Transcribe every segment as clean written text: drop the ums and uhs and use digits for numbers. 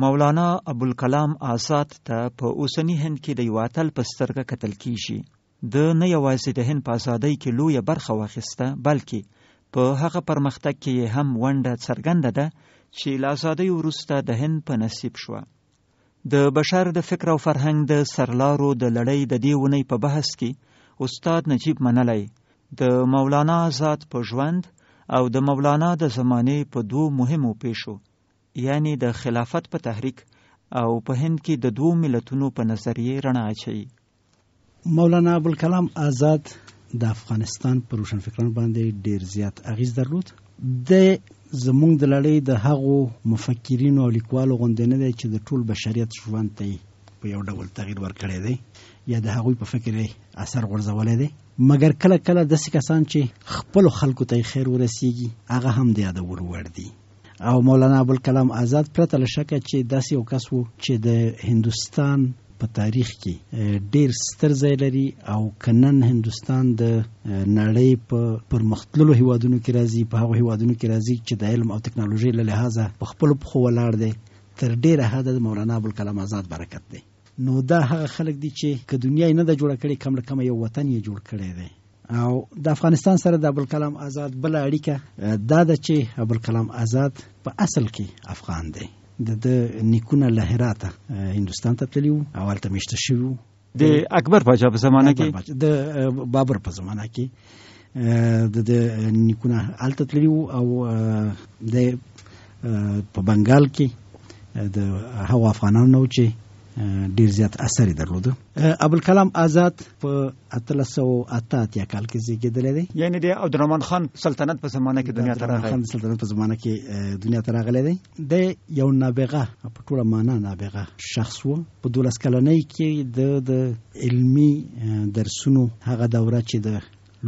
مولانا ابوالکلام آزاد ته په اوسني هند کې د یو اتل په سترګه کتل کیږي. د نه یوازې د هند په ازادۍ کې لویه برخه واخیسته، بلکې په هغه پرمختګ کې هم ونډه څرګنده ده چې له ازادۍ وروسته د هند په نصیب شوه. د بشر د فکر او فرهنګ د سرلارو د لړۍ د دې اونۍ په بحث کې استاد نجیب منلی د مولانا آزاد په ژوند او د مولانا د زمانې په دوو مهمو پیښو، یعنی د خلافت په تحریک او په هند کې د دوو ملتونو په نظریه رڼا اچوي. مولانا ابوالکلام آزاد د افغانستان پر روشنفکرانو باندې ډیر زیات اغیز درلود. د زمونږ د لړۍ د هغو مفکرینو او لیکوالو غوندې نه دی چې د ټول بشریت ژوند ته په یو ډول تغییر ورکړی دی یا د هغوی په فکر اثر غورځولی دی، مګر کله کله داسې کسان چې خپلو خلکو ته خیر ورسیږي هغه هم د یادولو وړ دي. او مولانا ابوالکلام آزاد پرته له شکه چې داسې یو کس وو چې د هندوستان په تاریخ کې ډیر ستر ځای لري او کنن هندوستان د نړۍ په پرمختللو هیوادونو کې راځي، په هغو هیوادونو کې راځي چې د علم او ټکنالوژۍ له لحاظه په خپلو پښو ولاړ دی. تر ډیره حده د مولانا ابوالکلام آزاد برکت دی. نو دا هغه خلک دي چې که دنیا یې نه ده جوړه کړې، کم له کمه یو وطن یې جوړ کړی دی. او د افغانستان سره د ابوالکلام آزاد بل اړیکه دا ده چې ابوالکلام آزاد په اصل کې افغان دی. د نیکونه له هراته هندوستان ته تللی وو او هلته میشته شوي وو. د اکبر پاچا په زمانه کې، د بابر په زمانه کې د نیکونه هلته تللی وو او د په بنګال کې د هغو افغانانو نه و چې ډیر زیات اثر یې درلوده. ابوالکلام آزاد په 1888 کال کې زیږېدلی دی، یعنی د عبدالرحمن خان سلطنت په زمانه کې دنیا ته راغلی. خان سلطنت په زمانه کې دنیا ته راغلی دی. د یو نابغه په ټوله معنا نابغه شخص و. په 12 کلنۍ کې د علمي درسونو هغه دوره چې د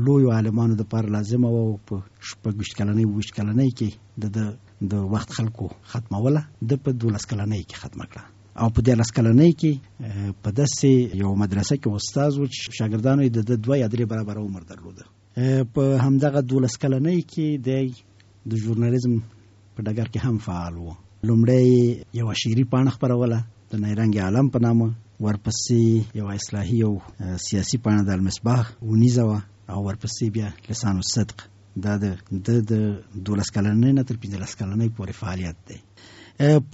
لویو عالمانو دپاره لازمه وه په 26 کلنۍ 20 کلنۍ کې د وخت خلکو ختموله، د په 12 کلنۍ کې ختمه کړه. او په 13 کلنۍ کې په داسې یو مدرسه کې استاد و چې شاګردانو یې د 2 یا 3 برابره عمر درلوده. په همدغه 12 کلنۍ کې د ژورنالیزم په ډګر کې هم فعال و. لومړی یو شعري پاڼه خپروله د نیرنګ عالم په نامه، ورپسې یو اصلاحي او سیاسي پاڼه د المصباح ونیزه وه، او ورپسې بیا لسان الصدق. دا د 12 کلنۍ نه تر 15 کلنۍ پورې فعالیت دی.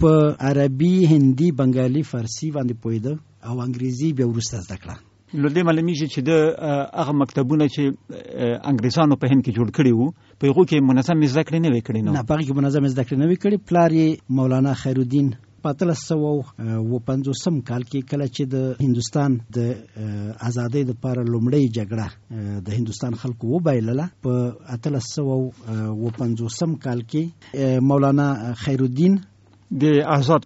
په عربي، هندي، بنګالي، فارسي باندې پوهېده او انګریزي بیا وروسته زده کړه. نو دې معلومیږي چې د هغه مکتبونه چې انګریزانو په هند کې جوړ کړي وو په هغو کې منظم زده کړې نه وې کړې. نه، په هغې کې منظم زده کړې نه وې کړې. پلار یې مولانا خیرالدین په 1850 کال کې کله چې د هندوستان د ازادۍ دپاره لومړۍ جګړه د هندوستان خلکو وبایلله، په 1850 کال کې مولانا خیرالدین د آزاد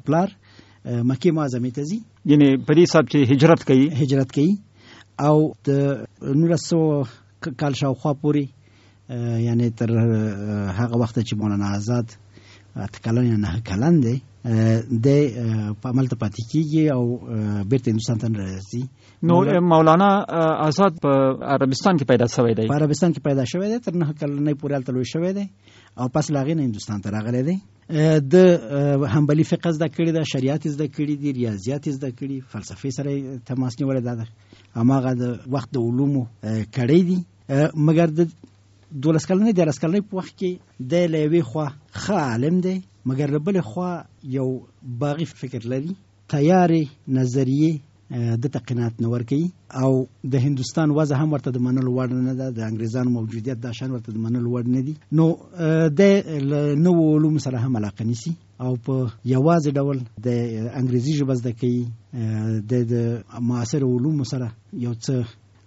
پلار مکې معظمې ته ځي، یعنی په دې حساب چې هجرت کوي او د 1900 کال شاوخوا پورې، یعنی تر هغه وخته چې مولانا آزاد 8 کلن یا 9 کلن دی، د په عمل ته پاتې کېږي او بیرته هندوستان ته راځي. نو مولانا آزاد په عربستان کې پیدا شوی دی. په عربستان کې پیدا شوی دی، تر 9 کلنۍ پورې هلته لوی شوی دی او پس له هغې نه هندوستان ته راغلی دی. د حنبلي فقه زده کړې ده، شریعت زده کړي دي، ریاضیات زده کړي، فلسفې سره تماس نیولی ده، هماغه د وخت د علومو کړی دي. مګر د 12 کلنۍ 13 کلنۍ په وخت کې دی له یوې خوا ښه عالم دی، مګر له بلې خوا یو باغي فکر لري، تیارې نظریې د قناعت نه ورکوي او د هندوستان وضع هم ورته د منلو وړ نه ده، د انګریزانو موجودیت دا شان ورته د منلو وړ نه دي. نو د نوو علومو سره هم علاقه نیسي او په یوازې ډول د انګریزي ژبه زده کوي، د معاصر علومو سره یو څه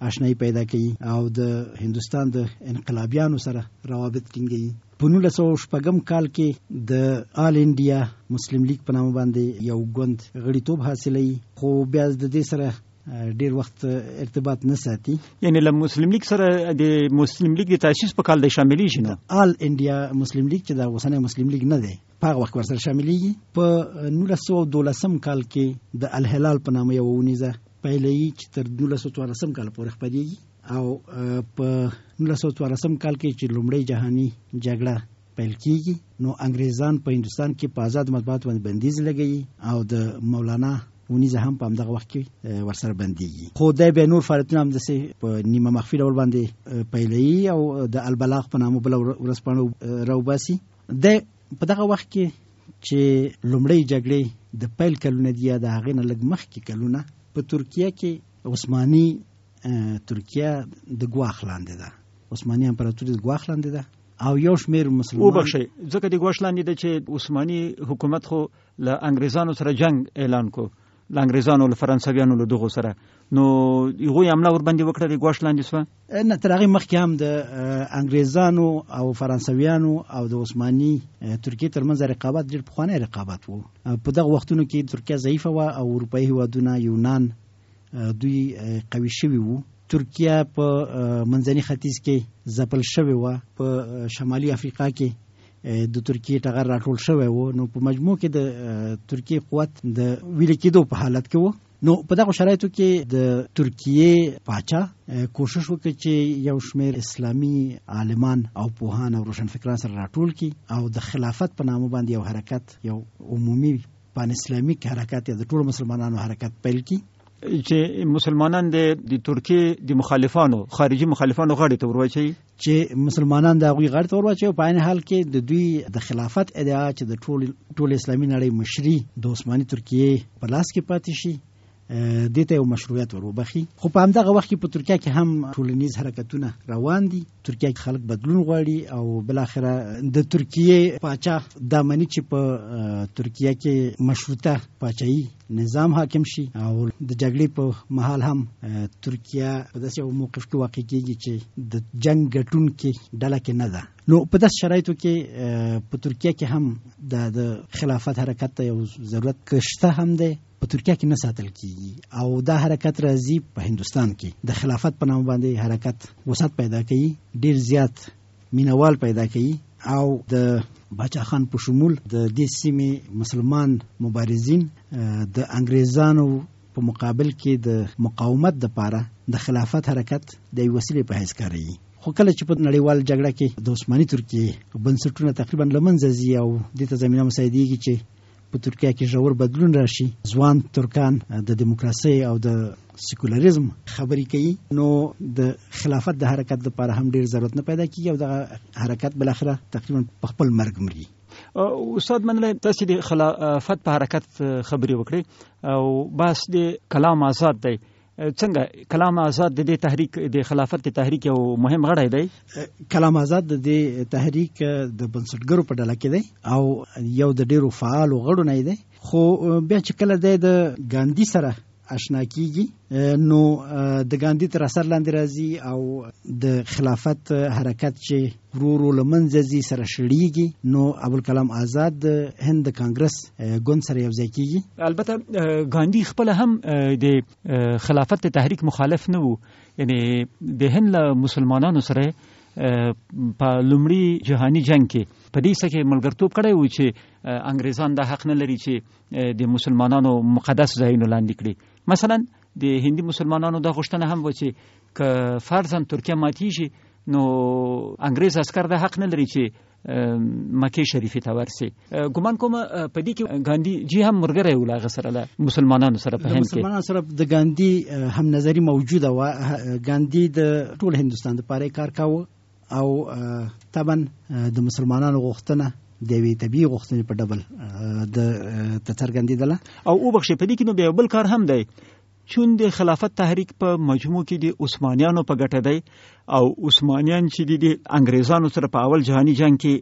آشنایی پیدا کوي او د هندوستان د انقلابیانو سره روابط ټینګوي. په 1906 کال کې د آل انډیا مسلم لیگ په نامه باندې یو ګوند غړیتوب حاصلوي، خو بیا د دې سره ډیر وخت ارتباط نه ساتي. یعنی له مسلم لیگ سره د مسلم لیگ د تاسیس په کال د شاملېږي نه، آل انډیا مسلم لیگ چې د اوسنی مسلم لیگ نه دی، په هغه وخت ورسره شاملېږي. په 1912 کال کې د الهلال په نامه یو ونیزه پیلوي چې تر 1914 کال پورې خپرېږي او په 1914 کال کې چې لومړی جهاني جګړه پیل کیږي نو انګریزان په هندستان کې په آزاد مطبوعات باندې بندیز لګوي او د مولانا ونیزه هم په همدغه وخت کې ورسره بندیږي. خو د به نور فعالیتونه هم داسې په نیمه مخفي ډول باندې پیلوي او د البلاغ په نامه بله ورځپاڼه راوباسي. د په دغه وخت کې چې لومړی جګړې د پیل کلونه دي یا د هغې نه لږ مخکې کلونه په ترکیه کې عثماني ترکیه د ګواښ لاندې ده، عثماني امپراتوري د ګواښ لاندې ده او یو شمېر مسلمان وبخښئ ځکه د ګواښ لاندې ده چې عثماني حکومت خو له انګریزانو سره جنگ اعلان کو، له انګریزانو له فرانسویانو له دغو سره، نو هغوی حمله ورباندې وکړه د ګواښ لاندې سوه. نه تر هغې مخکې هم د انګریزانو او فرانسویانو او د عثماني ترکیې ترمنځ رقابت ډېر پخوانی رقابت و. په دغه وختونو کې ترکیه ضعیفه وه او اروپایي هېوادونه یونان دوی قوي شوي وو. ترکیه په منځني ختیځ کې ځپل شوې وه، په شمالي افریقا کې د ترکیې ټغر راټول شوی و. نو په مجموع کې د ترکیې قوت د ویلې کېدو په حالت کې و. نو په دغه شرایطو کې د ترکیې پاچا کوشش وکړ چې یو شمېر اسلامي عالمان او پوهان او روشنفکران سره راټول کړي او د خلافت په نامه باندې یو حرکت، یو عمومي پان اسلامیک حرکت یا د ټولو مسلمانانو حرکت پیل کړي چې مسلمانان د ترکیې د مخالفانو خارجي مخالفانو غاړې ته ورواچوي، چې مسلمانان د هغوی غاړې ته ورواچوي. په عین حال کې د دوی د خلافت ادعا چې د ټول اسلامي نړۍ مشري د عثماني ترکیې په لاس کې پاتې شي دې ته یو مشروعیت وروبخي. خو په همدغه وخت کې په ترکیه کې هم ټولنیز حرکتونه روان دي. ترکیه کې خلک بدلون غواړي او بالاخره د ترکیې پاچا دا مني چې په ترکیه کې مشروطه پاچاهي نظام حاکم شي او د جګړې په مهال هم ترکیه په داسې یو موقف کې واقع کېږي چې د جنگ ګټونکې ډله کې نه ده. نو په داسې شرایطو کې په ترکیه کې هم د خلافت حرکت ته یو ضرورت کشته هم دی، په ترکیه کې نه ساتل کیږي او دا حرکت راځي په هندوستان کې د خلافت په نام باندې حرکت وسعت پیدا کوي، ډیر زیات مینوال پیدا کوي او د باچا خان په شمول د دې سیمې مسلمان مبارزین د انګریزانو په مقابل کې د مقاومت لپاره د خلافت حرکت د یوې وسیلې په حیث کاروي. خو کله چې په نړیوال جګړه کې د عثماني ترکیې بنسټونه تقریبا له منځه ځي او دې ته زمینه مساعدېږي چې په ترکیه کې ژور بدلون راشي، ځوان ترکان د دیموکراسۍ او د سیکولریزم خبرې کوي، نو د خلافت د حرکت لپاره هم ډیر ضرورت نه پیدا کیږي او د حرکت بل اخره تقریبا په خپل مرګ مري. استاد منله تاسو د خلافت په حرکت خبرې وکړي او بس د کلام آزاد دی، څنګه کلام آزاد د دې تحریک د خلافت د تحریک یو مهم غړی دی؟ کلام آزاد د دې تحریک د بنسټګرو په ډله کې دی او یو د ډیرو فعالو غړو نه دی. خو بیا چې کله د ګاندھی سره آشنا کیږي نو د ګاندھی تر اثر لاندې راځي او د خلافت حرکت چې ورو له منځه ځي سره شړیږي، نو ابوالکلام آزاد د هند کانګرس ګوند سره یو ځای کیږي. البته ګاندھی خپل هم د خلافت تحریک مخالف نه وو، یعنی د هند له مسلمانانو سره په لومړي جهاني جنگ کې په دې سکه ملګرتوب کړی و چې انګریزان دا حق نه لري چې د مسلمانانو مقدس ځایونه لاندې کړي. مثلا د هندي مسلمانانو دا غوښتنه هم و چې که فرضاً ترکیه ماتیږي نو انګریز عسکر دا حق نه لري چې مکه شریفه ته ورسي. ګومان کوم په دې کې ګاندھی جی هم مرګره ولا غسر له مسلمانانو سره په هند کې مسلمانانو سره د ګاندھی هم نظری موجوده و. ګاندھی د ټول هندستان لپاره کار کاوه او طبعا د مسلمانانو غوښتنه د وی طبيعي غوښتنې په ډبل د تڅرګندېدله. او وبخښي په دې کې نو بیا بل کار هم دی، چون د خلافت تحریک په مجموع کې د عثمانیانو په ګټه دی او عثمانیان چې د انګریزانو سره په اول جهانی جنگ کې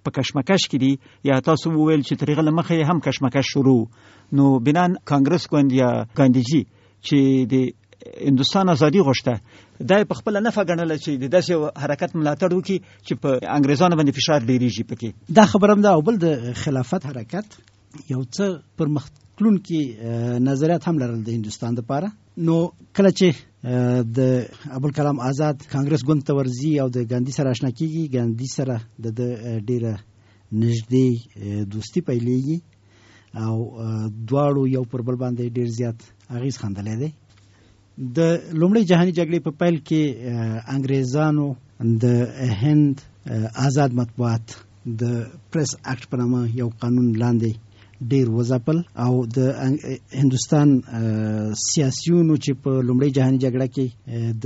په کشمکش کې دي یا تاسو وویل چې طریقه لمخه هم کشمکش شروع، نو بنان کانګرس ګوند یا ګاندھی چې د هندستان ازادي غوښته دا په خپل نفع ګڼل چې د داسې حرکت ملاتړ وکړي چې په انګریزانو باندې فشار ډیریږي. پکې دا خبرم ده. او بل د خلافت حرکت یو څه پرمختلون کې نظریات هم لرل د هندستان لپاره. نو کله چې د ابوالکلام آزاد کانګرس ګوند ته ورځي او د ګاندھی سره آشنا کیږي، ګاندھی سره د ډیره نږدې دوستی پیلېږي او دواړو یو پر بل باندې ډیر زیات اغیز خندلې دی. د لومړی جهانی جګړې په پیل کې انګریزانو د هند آزاد مطبوعات د پریس اکټ په نامه یو قانون لاندې ډیر وځپل او د هندوستان سیاسيونو چې په لومړۍ جهاني جګړه کې د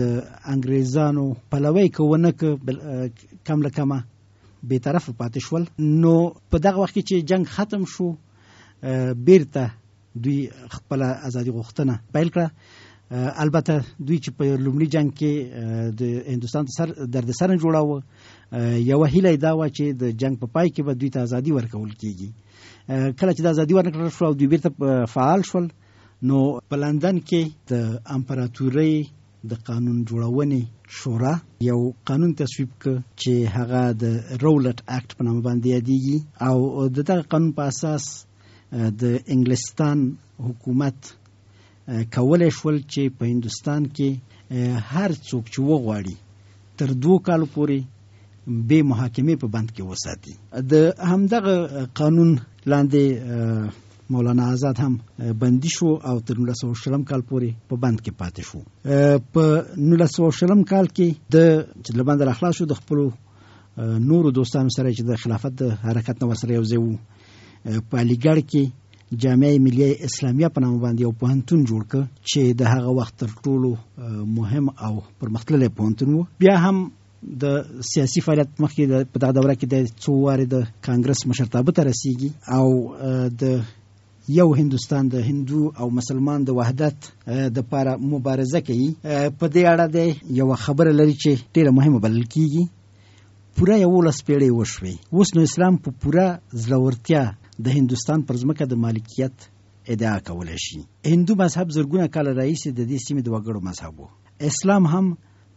انګريزانو پلوي کوونه کم له کمه به طرف پاتې شول. نو په دغه وخت کې چې جنگ ختم شو بیرته دوی خپل ازادي غوښتنه پیل کړه. البته دوی چې په لومړي جنگ کې د هندوستان سر درد سره جوړاوه، یو هیله دا و چې د جنگ په پای کې به دوی ته ازادي ورکول کیږي. کله چې د ازادي ورکړل شو او دوی بیرته فعال شول، نو په لندن کې د امپراتورۍ د قانون جوړونې شورا یو قانون تصویب ک چې هغه د رولټ اکټ په نامه باندې یادېږي او د دغه قانون په اساس د انګلستان حکومت کولای شول چې په هندوستان کې هر څوک چې وغواړي تر 2 کال پورې به محاکمه په بند کې وساتي. د همدغه قانون لاندې مولانا آزاد هم بندي شو او تر 1900 کال پورې په بند کې پاتې شو. په 1900 کال کې د لبند اخلاص شو د خپل نورو دوستانو سره چې د خلافت د حرکت نو سره یو ځای وو. په علیګړ کې جامعه ملیه اسلامیه په نامه باندې یو پوهنتون جوړ ک چې د هغه وخت تر ټولو مهم او پرمختللی پوهنتون وو. بیا هم د سیاسي فعالیت مخکې په دغه دوره کې د 2 واره د کانګرس مشرتابه ته رسیږي او د یو هندوستان د هندو او مسلمان د وحدت د لپاره مبارزه کوي. په دې اړه د یو خبره لري چې ډیره مهمه بلل کیږي. پوره 11 پیړۍ وشوي، اوس نو اسلام په پوره زړورتیا د هندوستان پر ځمکه د مالکیت ادعا کولای شي. هندو مذهب زرګونه کال راهیسې د دې سیمې د وګړو مذهب وو. اسلام هم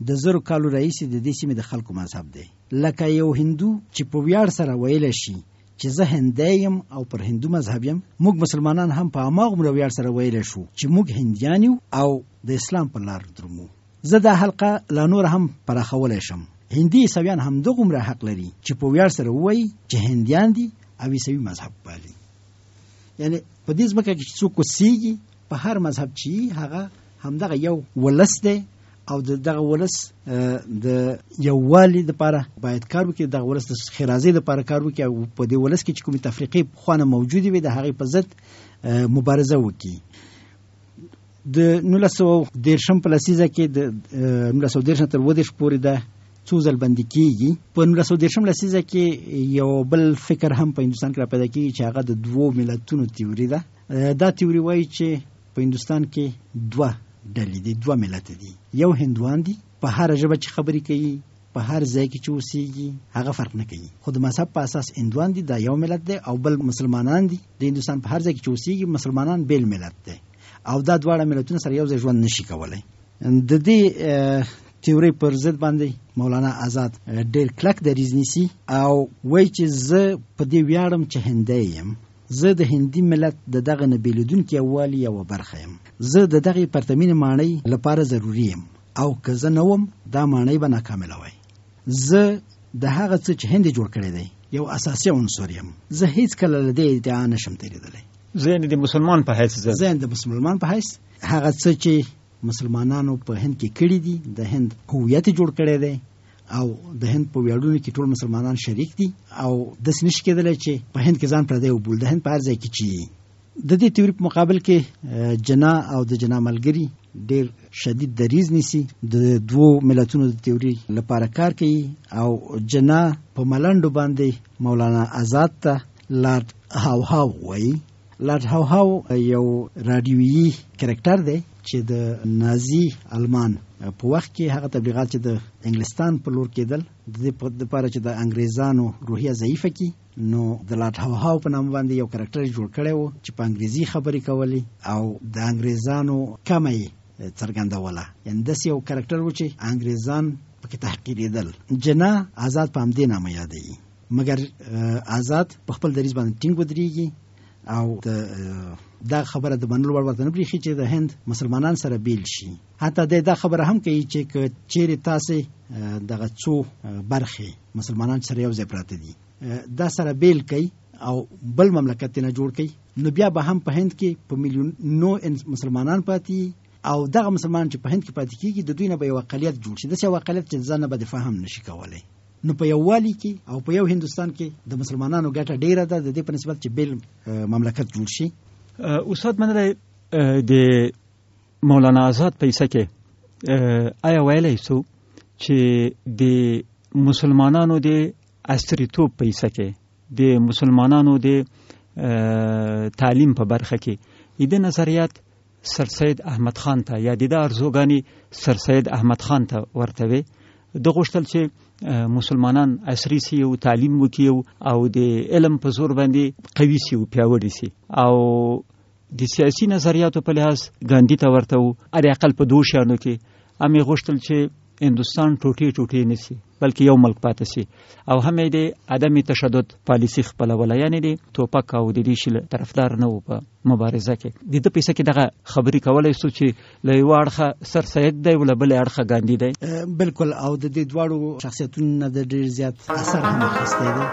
د 1000 کالو راهیسې د دې سیمې د خلکو مذهب دی. لکه یو هندو چې په ویاړ سره ویل شي چې زه هندایم او پر هندو مذهب یم، موږ مسلمانان هم په هماغومره ویاړ سره ویل شو چې موږ هندیان یو او د اسلام په لار درومو. زه دا حلقه لا نور هم پراخولی شم. هندي عیسویان هم دغومره حق لري چې په ویاړ سره ووایي چې هندیان دي او عیسوي مذهب پالي. یعنی په دې ځمکه کې څوک اوسېږي په هر مذهب چې هغه همدغه یو ولس دی او دغه ولس د یووالي لپاره باید کار وکړي، دغه ولس د خیرازۍ لپاره کار وکړي او په دې ولس کې چې کومې تفریقې پخوانه موجودې وي د هغې په ضد مبارزه وکړي. د 1913 په لسیزه کې د 1913 تر 1920 پورې د څو ځل بندي کېږي. په 1913 لسیزه کې یو بل فکر هم په هندوستان کې را پیدا کېږي چې هغه د 2 ملتونو تیوري ده. دا تیوري وایي چې په هندوستان کې 2 ډلې دي، 2 ملت دي. یو هندوان دي، په هر ژبه چې خبرې کوي، په هر ځای کې چې اوسېږي هغه فرق نه کوي، خو د مذهب په اساس هندوان دي، دا یو ملت دی. او بل مسلمانان دي، د هندوستان په هر ځای کې چې اوسېږي مسلمانان بیل ملت دی او دا دواړه ملتونه سره یو ځای ژوند نشي کولای. د دې تیوري پر ضد باندې مولانا آزاد ډېر کلک دریځ نیسي او وایي چې زه په دې ویاړم چې هندی یم، زه د هندي ملت د دغه نه بیلېدونکي یووالي یوه برخه یم، زه د دغې پرتمینې ماڼۍ لپاره ضروري یم او که زه نه وم دا ماڼۍ به ناکامله وای. زه د هغه څه چې هند جوړ کړی دی یو اساسي عنصر یم. زه هیڅکله له دې ادعا نشم تېرېدلی. زه د مسلمان په حیث د مسلمان په حیث هغه څه چې مسلمانانو په هند کې کړي دي، د هند هویت جوړ کړی دی او د هند په ویاړونو کې ټول مسلمانان شریک دي او داسې نشي کېدلی چې په هند کې ځان پردی وبول. د هند په هر ځای کې چې د دې تیوري په مقابل کې جنا او د جنا ملګري ډېر شدید دریځ نیسي، د 2 ملتونو د تیوري لپاره کار کوي او جنا په ملنډو باندې مولانا آزاد ته لارډ هاو هاو وایي. لارډ هاو هاو یو رادیویي کرکټر دی چې د نازي آلمان په وخت کې هغه تبلیغات چې د انګلستان په لور کېدل د دې لپاره چې د انګریزانو روحیه ضعیفه کړي، نو د لارډ هاو هاو په نامه باندې یو کرکټر جوړ کړی و چې په انګریزي خبرې کولې او د انګریزانو کمه یې څرګندوله. یعنې داسې یو کرکټر و چې انګریزان پکې تحقیرېدل. جنا آزاد په همدې نامه یادوي، مګر آزاد په خپل دریځ باندې ټینګ ودرېږي او دا خبره د منلو وړ ورته نه برېښي چې د هند مسلمانان سره بیل شي. حتی دا خبره هم کوي چې که چیرې تاسې دغه څو برخې مسلمانان سره یو ځای پراته دي دا سره بیل کوي او بل مملکت نه جوړ کوي، نو بیا به هم په هند کې په میلیونو مسلمانان پاتې او دغه مسلمان چې په هند کې پاتې کیږي د دوی نه به یو اقلیت جوړ شي، داسې یو اقلیت چې ځان نه به دفاع هم نشي کولی. نو په یووالي کې او په یو هندستان کې د مسلمانانو ګټه ډیره ده د دې په نسبت چې بیل مملکت جوړ شي. استاد منله د مولانا آزاد پیسه کې آیا ویلی سو چې د مسلمانانو د عصریتوب پیسه کې د مسلمانانو د تعلیم په برخه کې د نظریات سر سید احمد خان ته یا د ارزوګانی سر سید احمد خان ته ورته وي د غوښتل چې مسلمانان عصري سي او تعلیم وکړي او د علم په زور باندې قوي سي او پیاوړي سي او د سیاسي نظریاتو په لحاظ ګاندی ته ورته وو ار اقل په دوه شانو کې امي غوښتل چې هندستان ټوټي نسی بلکې یو ملک پاتې سي او هم د عدم تشدد پالیسی خپل ولا یعنی د توپک او د دې شل طرفدار نه و په مبارزه کې د پیسې کې دغه خبري کولای سو چې لوی واړه سر سید دی ول بل اړخه ګاندی دی بالکل او د دې دواړو شخصیتونو د ډیر زیات اثر هم اخیستی دی.